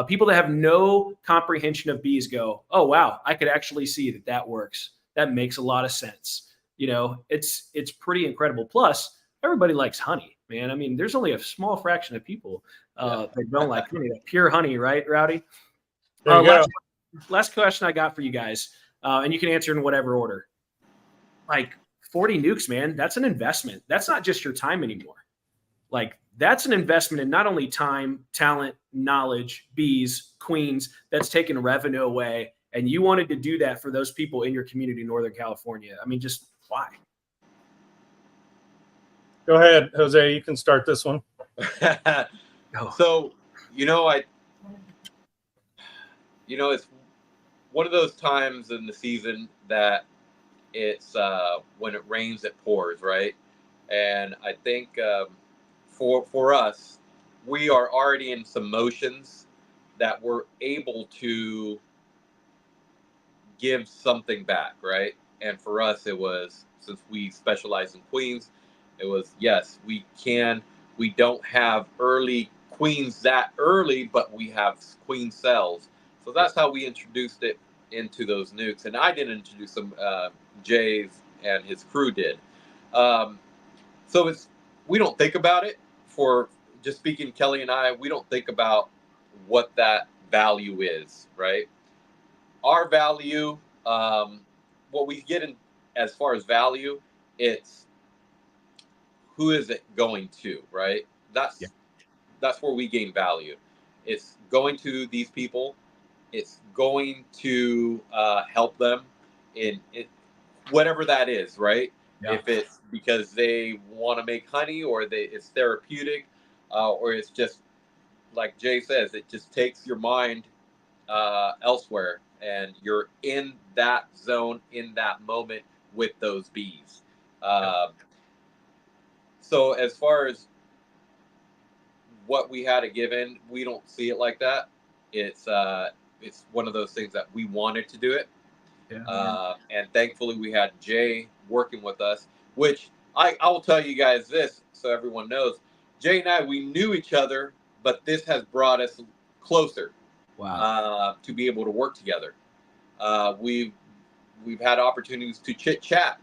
People that have no comprehension of bees go, oh, wow, I could actually see that works. That makes a lot of sense. It's pretty incredible. Plus, everybody likes honey, man. There's only a small fraction of people that don't like honey, that pure honey, right, Rowdy? Last question I got for you guys, and you can answer in whatever order. 40 nukes, man, that's an investment. That's not just your time anymore. That's an investment in not only time, talent, knowledge, bees, queens, that's taking revenue away. And you wanted to do that for those people in your community in Northern California. Just why? Go ahead, Jose. You can start this one. So, it's one of those times in the season that it's when it rains, it pours, right? And I think for us, we are already in some motions that we're able to give something back, right? And for us, it was, since we specialize in queens, it was, yes, we don't have early queens that early, but we have queen cells. So that's how we introduced it into those nukes. And I didn't introduce them, Jay's and his crew did. So we don't think about it, for just speaking, Kelly and I, we don't think about what that value is, right? Our value what we get in as far as value, it's who is it going to, right? That's where we gain value. It's going to these people. It's going to help them in whatever that is, right? Yeah. If it's because they want to make honey, or it's therapeutic, or it's just like Jay says, it just takes your mind elsewhere, and you're in that zone, in that moment with those bees. So as far as what we had to give in, we don't see it like that. It's one of those things that we wanted to do it. Yeah. And thankfully we had Jay working with us, which I will tell you guys this so everyone knows. Jay and I, we knew each other, but this has brought us closer. Wow. To be able to work together. We've had opportunities to chit chat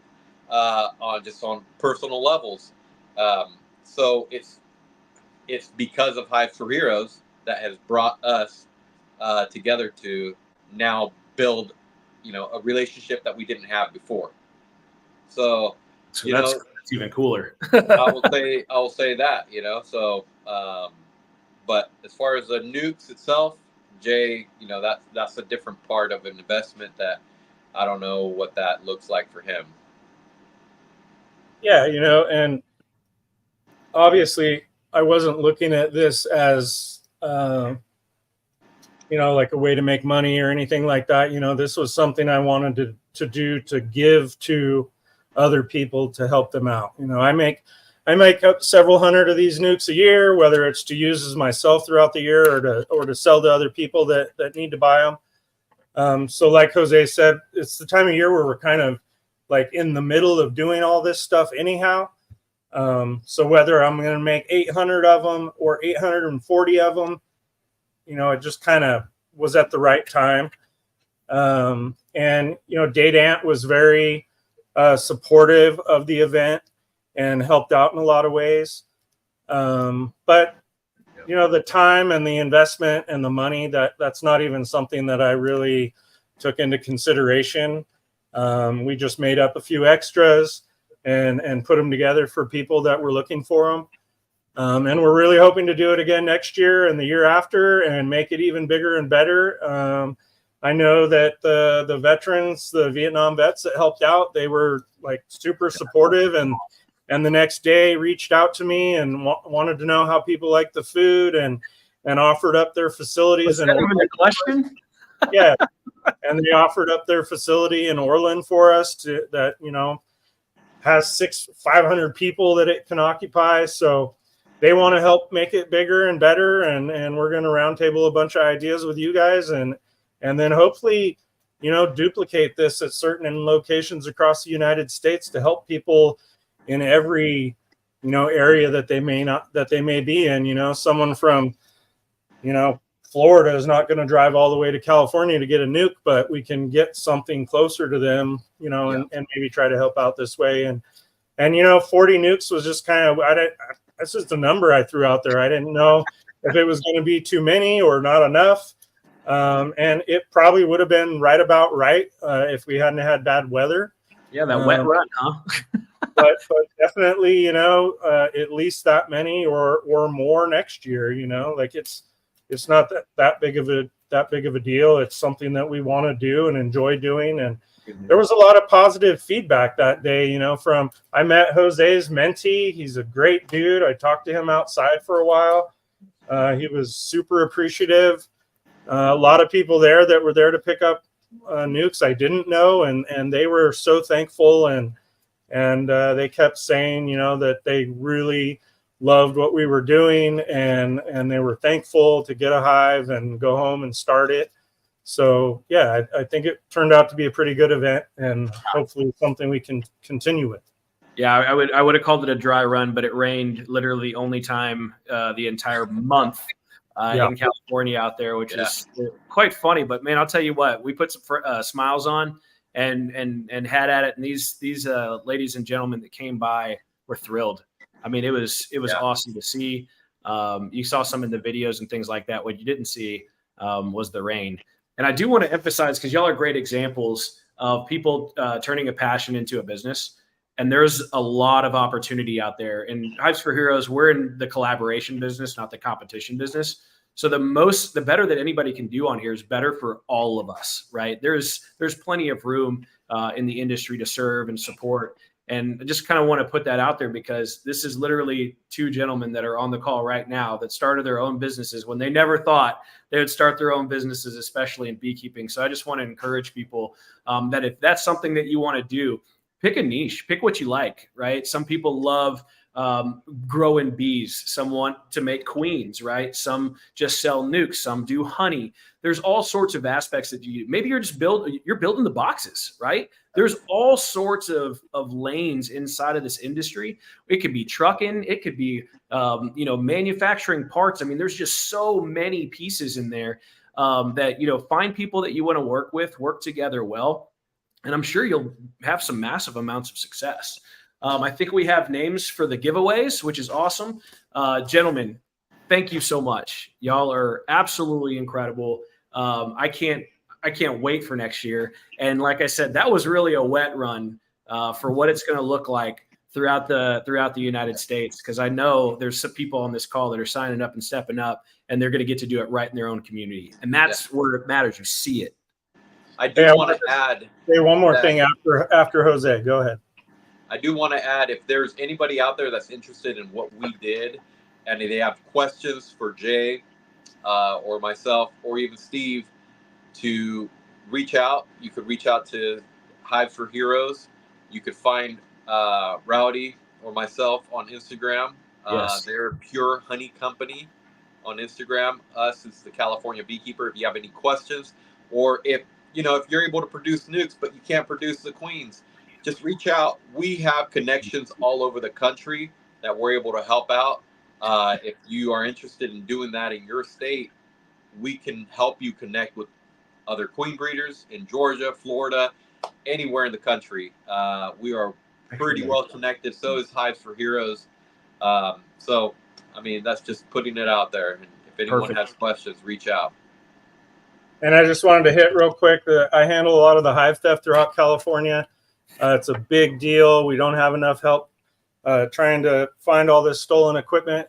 on personal levels. So it's because of Hives for Heroes that has brought us together to now build, a relationship that we didn't have before. So that's even cooler. I will say that, So, but as far as the nukes itself, Jay, that's a different part of an investment that I don't know what that looks like for him. Yeah, and obviously I wasn't looking at this as like a way to make money or anything like that. This was something I wanted to do, to give to other people, to help them out. I make up several hundred of these nukes a year, whether it's to use as myself throughout the year or to sell to other people that need to buy them. So like Jose said, it's the time of year where we're kind of like in the middle of doing all this stuff anyhow. So whether I'm going to make 800 of them or 840 of them, it just kind of was at the right time. And, Date Ant was very supportive of the event and helped out in a lot of ways. But, the time and the investment and the money, that's not even something that I really took into consideration. We just made up a few extras and put them together for people that were looking for them. And we're really hoping to do it again next year and the year after and make it even bigger and better. I know that the veterans, the Vietnam vets that helped out, they were like super supportive and the next day reached out to me and wanted to know how people liked the food and offered up their facilities. Was that even a question? Yeah. And they offered up their facility in Orland for us that has 500 people that it can occupy. So they want to help make it bigger and better. And we're going to roundtable a bunch of ideas with you guys and then hopefully, duplicate this at certain locations across the United States to help people in every, area that they may be in. Someone from, Florida is not going to drive all the way to California to get a nuke, but we can get something closer to them, and maybe try to help out this way. And 40 nukes was just kind of, that's just a number I threw out there. I didn't know if it was going to be too many or not enough. And it probably would have been about right if we hadn't had bad weather. Yeah, that wet run, huh? but definitely, at least that many or more next year. Like it's not that big of a deal. It's something that we want to do and enjoy doing. And there was a lot of positive feedback that day. I met Jose's mentee. He's a great dude. I talked to him outside for a while. He was super appreciative. A lot of people there that were there to pick up nukes I didn't know, and they were so thankful, and they kept saying, that they really loved what we were doing, and they were thankful to get a hive and go home and start it. So yeah, I think it turned out to be a pretty good event, and hopefully something we can continue with. Yeah, I would have called it a dry run, but it rained literally the only time the entire month in California out there, which is quite funny. But man, I'll tell you what, we put some smiles on and had at it, and these ladies and gentlemen that came by were thrilled. I mean, it was awesome to see. You saw some in the videos and things like that. What you didn't see was the rain. And I do want to emphasize, because y'all are great examples of people turning a passion into a business. And there's a lot of opportunity out there. And Hives for Heroes, we're in the collaboration business, not the competition business. So the better that anybody can do on here is better for all of us, right? There's plenty of room in the industry to serve and support. And I just kind of want to put that out there because this is literally two gentlemen that are on the call right now that started their own businesses when they never thought they would start their own businesses, especially in beekeeping. So I just want to encourage people that if that's something that you want to do, pick a niche, pick what you like, right? Some people love growing bees. Some want to make queens, right? Some just sell nukes. Some do honey. There's all sorts of aspects that you do. Maybe you're just building the boxes, right? There's all sorts of lanes inside of this industry. It could be trucking. It could be, manufacturing parts. I mean, there's just so many pieces in there that, find people that you want to work with, work together well. And I'm sure you'll have some massive amounts of success. I think we have names for the giveaways, which is awesome. Gentlemen, thank you so much. Y'all are absolutely incredible. I can't wait for next year. And like I said, that was really a wet run for what it's going to look like throughout the United States, because I know there's some people on this call that are signing up and stepping up, and they're going to get to do it right in their own community. And that's where it matters. You see it. I do want to add. Say one more thing after Jose. Go ahead. I do want to add, if there's anybody out there that's interested in what we did and they have questions for Jay or myself or even Steve to reach out, you could reach out to Hives for Heroes. You could find Rowdy or myself on Instagram. Yes. They're Pure Honey Company on Instagram. Us is the California Beekeeper. If you have any questions, or if you're able to produce nukes but you can't produce the queens, just reach out. We have connections all over the country that we're able to help out. If you are interested in doing that in your state, we can help you connect with other queen breeders in Georgia, Florida, anywhere in the country. We are pretty well connected. So is Hives for Heroes. So, I mean, that's just putting it out there. And if anyone has questions, reach out. And I just wanted to hit real quick that I handle a lot of the hive theft throughout California. It's a big deal. We don't have enough help trying to find all this stolen equipment.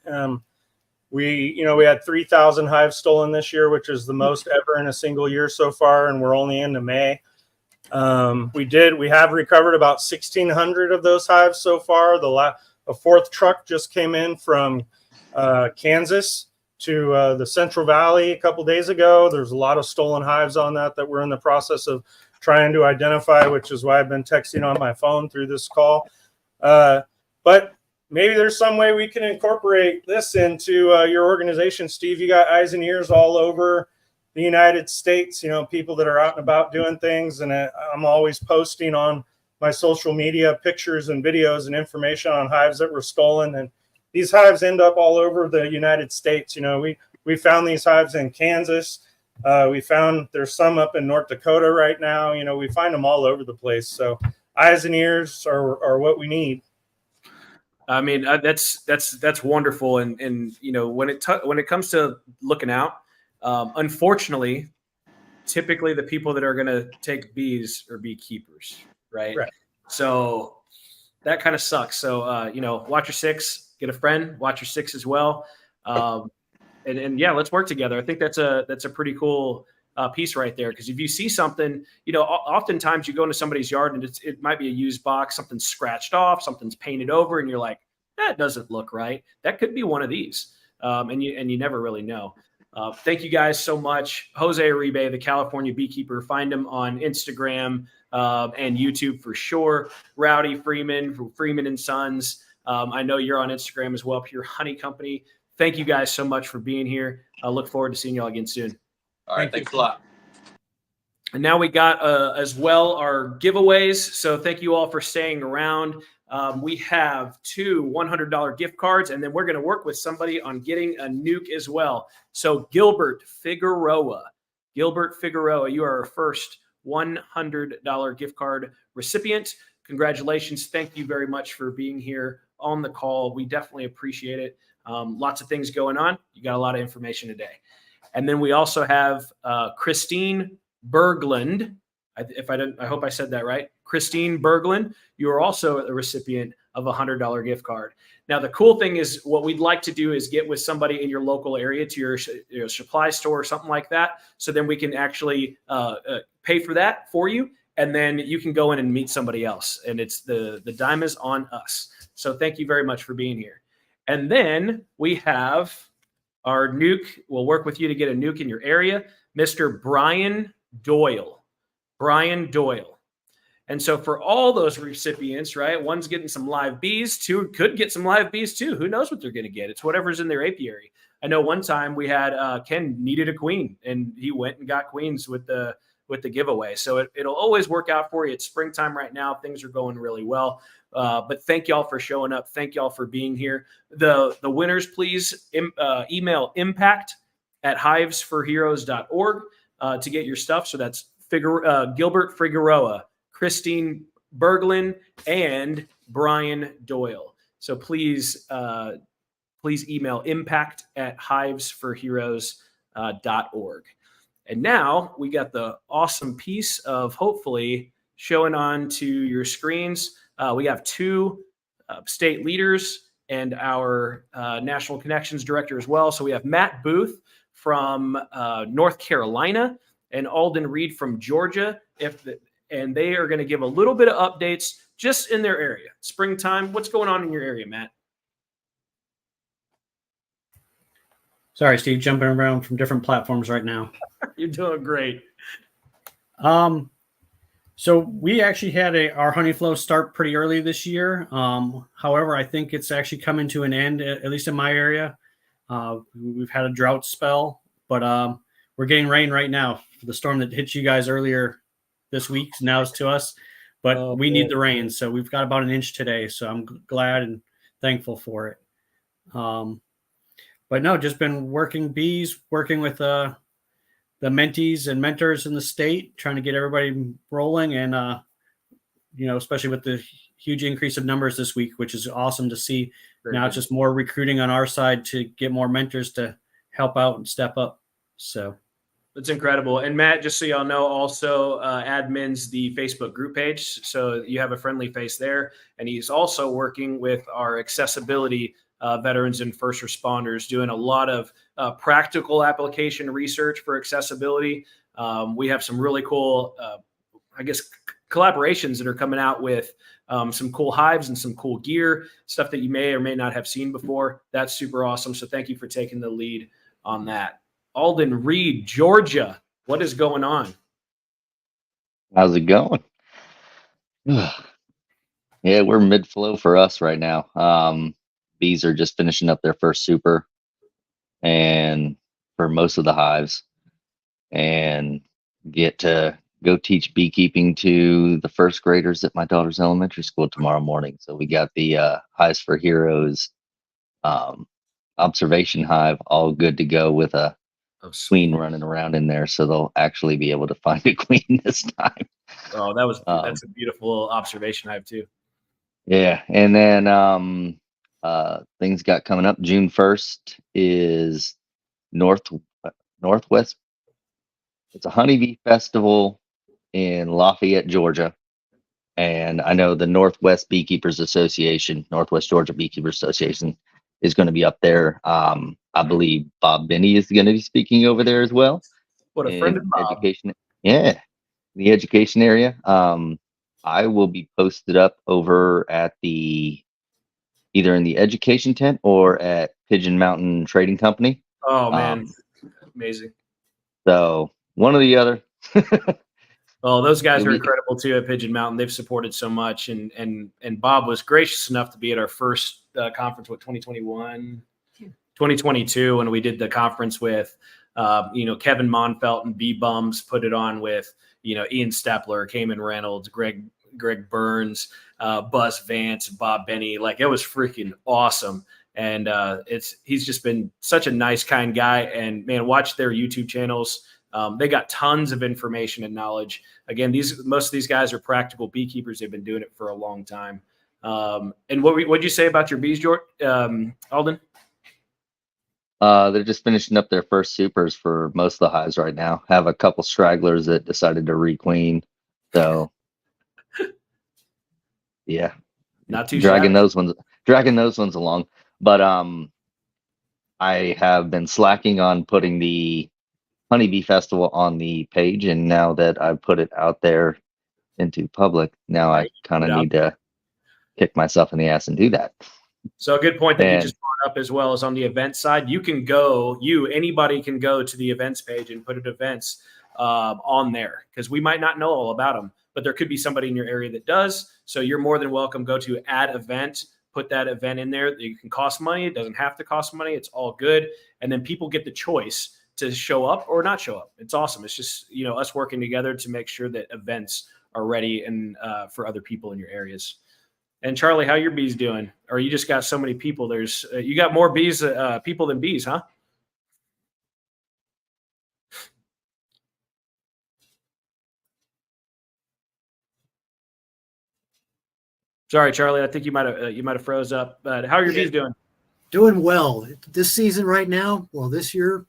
We had 3,000 hives stolen this year, which is the most ever in a single year so far, and we're only into May. We have recovered about 1,600 of those hives so far. A fourth truck just came in from Kansas to the Central Valley a couple days ago. There's a lot of stolen hives on that we're in the process of trying to identify, which is why I've been texting on my phone through this call. But maybe there's some way we can incorporate this into your organization. Steve, you got eyes and ears all over the United States, people that are out and about doing things. And I'm always posting on my social media pictures and videos and information on hives that were stolen. And these hives end up all over the United States. We found these hives in Kansas. We found there's some up in North Dakota right now. We find them all over the place. So eyes and ears are what we need. I mean, that's wonderful. And when it comes to looking out, unfortunately, typically the people that are going to take bees are beekeepers, right? So that kind of sucks. So, watch your six, get a friend, watch your six as well. And yeah, let's work together. I think that's a pretty cool piece right there. Because if you see something, oftentimes you go into somebody's yard and it might be a used box, something's scratched off, something's painted over, and you're like, that doesn't look right. That could be one of these, and you never really know. Thank you guys so much, Jose Uribe, the California Beekeeper. Find him on Instagram and YouTube for sure. Rowdy Freeman from Freeman and Sons. I know you're on Instagram as well, Pure Honey Company. Thank you guys so much for being here. I look forward to seeing y'all again soon. All right. Thanks a lot. And now we got as well our giveaways. So thank you all for staying around. We have 2 $100 gift cards, and then we're going to work with somebody on getting a nuke as well. So Gilbert Figueroa, you are our first $100 gift card recipient. Congratulations. Thank you very much for being here on the call. We definitely appreciate it. Lots of things going on. You got a lot of information today. And then we also have Christine Berglund. if I didn't, I hope I said that right. Christine Berglund, you are also a recipient of a $100 gift card. Now, the cool thing is what we'd like to do is get with somebody in your local area to your supply store or something like that. So then we can actually pay for that for you. And then you can go in and meet somebody else. And it's the dime is on us. So thank you very much for being here. And then we have our NUC. We'll work with you to get a NUC in your area, Mr. Brian Doyle. Brian Doyle. And so for all those recipients, right, one's getting some live bees, two could get some live bees too. Who knows what they're going to get? It's whatever's in their apiary. I know one time we had Ken needed a queen, and he went and got queens with the giveaway. So it'll always work out for you. It's springtime right now. Things are going really well. But thank y'all for showing up. Thank y'all for being here. The winners, please email impact@hivesforheroes.org to get your stuff. So that's Gilbert Figueroa, Christine Berglund, and Brian Doyle. So please email impact@hivesforheroes.org. And now we got the awesome piece of hopefully showing on to your screens. We have two state leaders and our National Connections Director as well. So we have Matt Booth from North Carolina and Alden Reed from Georgia. And they are going to give a little bit of updates just in their area. Springtime, what's going on in your area, Matt? Sorry, Steve, jumping around from different platforms right now. You're doing great. So we actually had our honey flow start pretty early this year. However, I think it's actually coming to an end, at least in my area. We've had a drought spell, but we're getting rain right now. The storm that hit you guys earlier this week now is to us, but we need the rain. So we've got about an inch today. So I'm glad and thankful for it. But no, just been working bees, working with the mentees and mentors in the state, trying to get everybody rolling. And, especially with the huge increase of numbers this week, which is awesome to see. Now it's just more recruiting on our side to get more mentors to help out and step up. So that's incredible. And Matt, just so y'all know, also admins the Facebook group page. So you have a friendly face there. And he's also working with our accessibility veterans and first responders, doing a lot of practical application research for accessibility. We have some really cool, collaborations that are coming out with some cool hives and some cool gear, stuff that you may or may not have seen before. That's super awesome. So thank you for taking the lead on that. Alden Reed, Georgia, what is going on? How's it going? Yeah, we're mid-flow for us right now. Bees are just finishing up their first super, and for most of the hives, and get to go teach beekeeping to the first graders at my daughter's elementary school tomorrow morning. So we got the Hives for Heroes observation hive all good to go with a queen running around in there, so they'll actually be able to find a queen this time. Oh, that's a beautiful observation hive too. Yeah, and then things got coming up. June 1st is Northwest. It's a honeybee festival in Lafayette, Georgia, and I know the Northwest Beekeepers Association, Northwest Georgia Beekeepers Association, is going to be up there. I believe Bob Benny is going to be speaking over there as well. What a friend of Bob. Education, yeah, the education area. I will be posted up over at either in the education tent or at Pigeon Mountain Trading Company. Oh man, amazing. So one or the other. Oh, those guys are incredible too at Pigeon Mountain. They've supported so much, and Bob was gracious enough to be at our first conference, 2022, when we did the conference with, Kevin Monfelt and Bee Bums, put it on with, Ian Stepler, Cayman Reynolds, Greg Burns, Buzz Vance, Bob Benny. Like, it was freaking awesome. And he's just been such a nice, kind guy. And man, watch their YouTube channels. They got tons of information and knowledge. Again, most of these guys are practical beekeepers. They've been doing it for a long time. And what'd you say about your bees, George, Alden? They're just finishing up their first supers for most of the hives right now. Have a couple stragglers that decided to requeen. So yeah, Not too dragging shabby. those ones along. But I have been slacking on putting the Honeybee Festival on the page, and now that I've put it out there into public, now I kind of need to kick myself in the ass and do that. So a good point that you And just brought up as well is on the event side. You can anybody can go to the events page and put events on there, because we might not know all about them, but there could be somebody in your area that does. So you're more than welcome. Go to add event, put that event in there. It can cost money. It doesn't have to cost money. It's all good. And then people get the choice to show up or not show up. It's awesome. It's just, us working together to make sure that events are ready and for other people in your areas. And Charlie, how your bees doing? Or you just got so many people? There's you got more bees people than bees, huh? Sorry, Charlie. I think you might have froze up. But how are your bees doing? Doing well. This season right now, well, this year,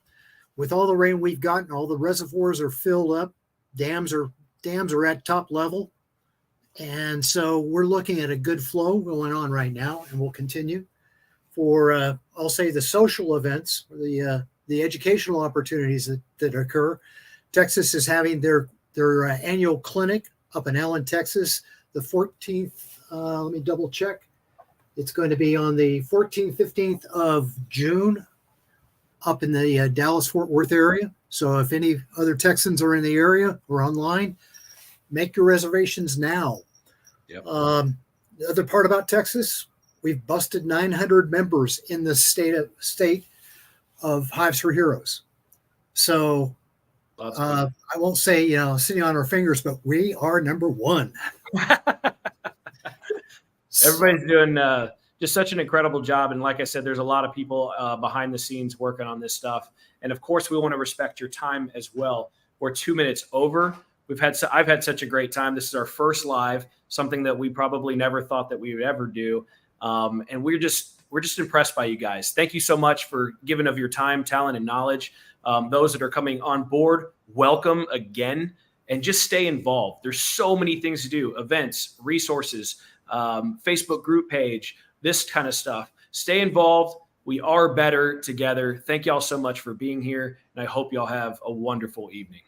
with all the rain we've gotten, all the reservoirs are filled up. Dams are at top level. And so we're looking at a good flow going on right now, and we'll continue. For I'll say the social events, the educational opportunities that occur. Texas is having their annual clinic up in Allen, Texas, the 14th. Let me double check. It's going to be on the 14th, 15th of June up in the Dallas-Fort Worth area. So if any other Texans are in the area or online, make your reservations now. Yep. The other part about Texas, we've busted 900 members in the state of Hives for Heroes. So I won't say, sitting on our fingers, but we are number one. Everybody's doing just such an incredible job. And like I said, there's a lot of people behind the scenes working on this stuff. And of course, we want to respect your time as well. We're 2 minutes over. I've had such a great time. This is our first live, something that we probably never thought that we would ever do. And we're just impressed by you guys. Thank you so much for giving of your time, talent, and knowledge. Those that are coming on board, welcome again, and just stay involved. There's so many things to do: events, resources, Facebook group page, this kind of stuff. Stay involved. We are better together. Thank y'all so much for being here, and I hope y'all have a wonderful evening.